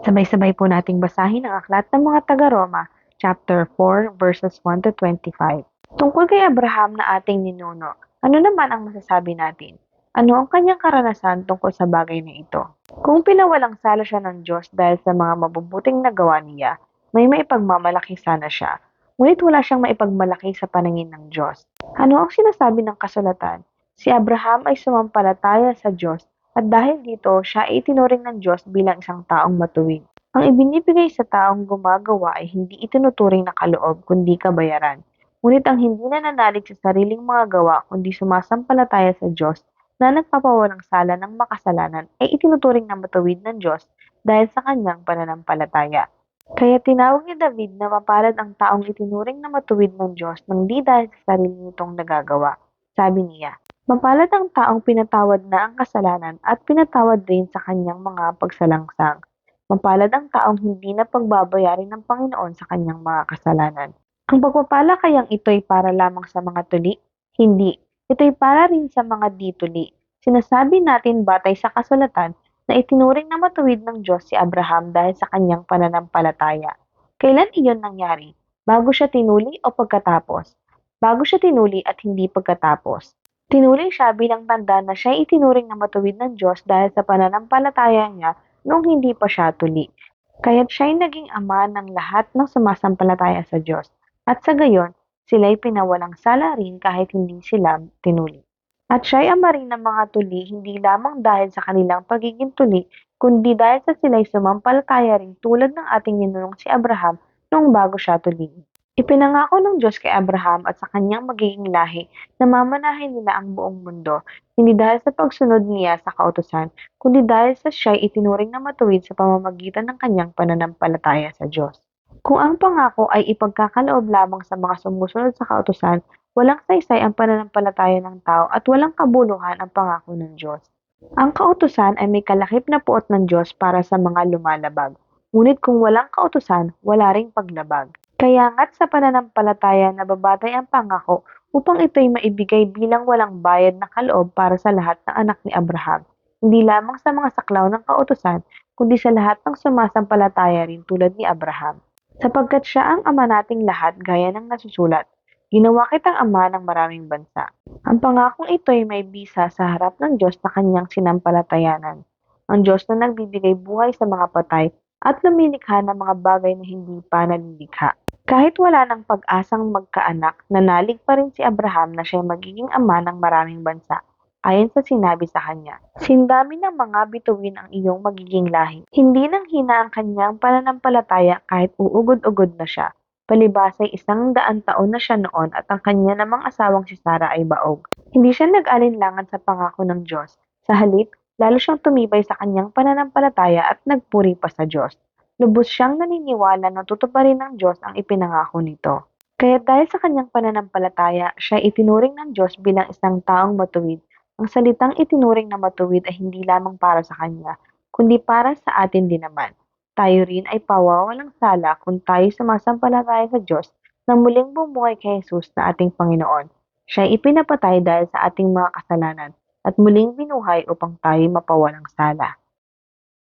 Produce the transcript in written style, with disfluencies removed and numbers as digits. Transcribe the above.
Sabay-sabay po nating basahin ang aklat ng mga taga-Roma, chapter 4, verses 1 to 25. Tungkol kay Abraham na ating ninuno, ano naman ang masasabi natin? Ano ang kanyang karanasan tungkol sa bagay na ito? Kung pinawalang sala siya ng Diyos dahil sa mga mabubuting nagawa niya, may maipagmamalaki sana siya. Ngunit wala siyang maipagmalaki sa paningin ng Diyos. Ano ang sinasabi ng kasulatan? Si Abraham ay sumampalataya sa Diyos at dahil dito, siya ay itinuring ng Diyos bilang isang taong matuwid. Ang ibinibigay sa taong gumagawa ay hindi itinuturing na kaloob kundi kabayaran. Ngunit ang hindi nananalig sa sariling mga gawa kundi sumasampalataya sa Diyos na nagpapawalang sala ng makasalanan ay itinuturing na matuwid ng Diyos dahil sa kanyang pananampalataya. Kaya tinawag ni David na mapalad ang taong itinuring na matuwid ng Diyos nang di dahil sa sarili nitong nagagawa. Sabi niya, mapalad ang taong pinatawad na ang kasalanan at pinatawad rin sa kanyang mga pagsalangsang. Mapalad ang taong hindi na pagbabayarin ng Panginoon sa kanyang mga kasalanan. Ang pagpapala kayang ito'y para lamang sa mga tuli? Hindi. Ito'y para rin sa mga di-tuli. Sinasabi natin batay sa kasulatan na itinuring na matuwid ng Diyos si Abraham dahil sa kanyang pananampalataya. Kailan iyon nangyari? Bago siya tinuli o pagkatapos? Bago siya tinuli at hindi pagkatapos. Tinuri siya bilang tanda na siya'y itinuring na matuwid ng Diyos dahil sa pananampalataya niya noong hindi pa siya tuli. Kaya't siya'y naging ama ng lahat ng sumasampalataya sa Diyos. At sa gayon, sila'y pinawalang sala rin kahit hindi sila tinuli. At siya'y ama rin ng mga tuli hindi lamang dahil sa kanilang pagiging tuli, kundi dahil sa sila'y sumampalataya rin tulad ng ating ninunong si Abraham noong bago siya tuliin. Ipinangako ng Diyos kay Abraham at sa kanyang magiging lahi na mamanahin nila ang buong mundo, hindi dahil sa pagsunod niya sa kautusan, kundi dahil sa siya'y itinuring na matuwid sa pamamagitan ng kanyang pananampalataya sa Diyos. Kung ang pangako ay ipagkakaloob lamang sa mga sumusunod sa kautusan, walang saysay ang pananampalataya ng tao at walang kabuluhan ang pangako ng Diyos. Ang kautusan ay may kalakip na puot ng Diyos para sa mga lumalabag. Ngunit kung walang kautusan, wala ring paglabag. Kaya nga't sa pananampalataya nababatay ang pangako upang ito'y maibigay bilang walang bayad na kaloob para sa lahat ng anak ni Abraham, hindi lamang sa mga saklaw ng kautusan, kundi sa lahat ng sumasampalataya rin tulad ni Abraham. Sapagkat siya ang ama nating lahat gaya ng nasusulat, ginawa kitang ama ng maraming bansa. Ang pangakong ito'y may bisa sa harap ng Diyos na kanyang sinampalatayanan. Ang Diyos na nagbibigay buhay sa mga patay at lumilikha ng mga bagay na hindi pa nalilikha. Kahit wala ng pag-asang magkaanak, nanalig pa rin si Abraham na siya magiging ama ng maraming bansa, ayon sa sinabi sa kanya. Sindami ng mga bituin ang iyong magiging lahi. Hindi nang hina ang kanyang pananampalataya kahit uugod-ugod na siya. Palibasay 100 taon na siya noon at ang kanya namang asawang si Sarah ay baog. Hindi siya nag-alinlangan sa pangako ng Diyos. Sa halip, lalo siyang tumibay sa kanyang pananampalataya at nagpuri pa sa Diyos. Lubos siyang naniniwala na tutuparin ng Diyos ang ipinangako nito. Kaya dahil sa kanyang pananampalataya, siya itinuring ng Diyos bilang isang taong matuwid. Ang salitang itinuring na matuwid ay hindi lamang para sa kanya, kundi para sa atin din naman. Tayo rin ay pawawalang sala kung tayo sumasampalataya sa Diyos nang muling bumuhay kay Jesus na ating Panginoon. Siya ay ipinapatay dahil sa ating mga kasalanan at muling binuhay upang tayo mapawalang sala.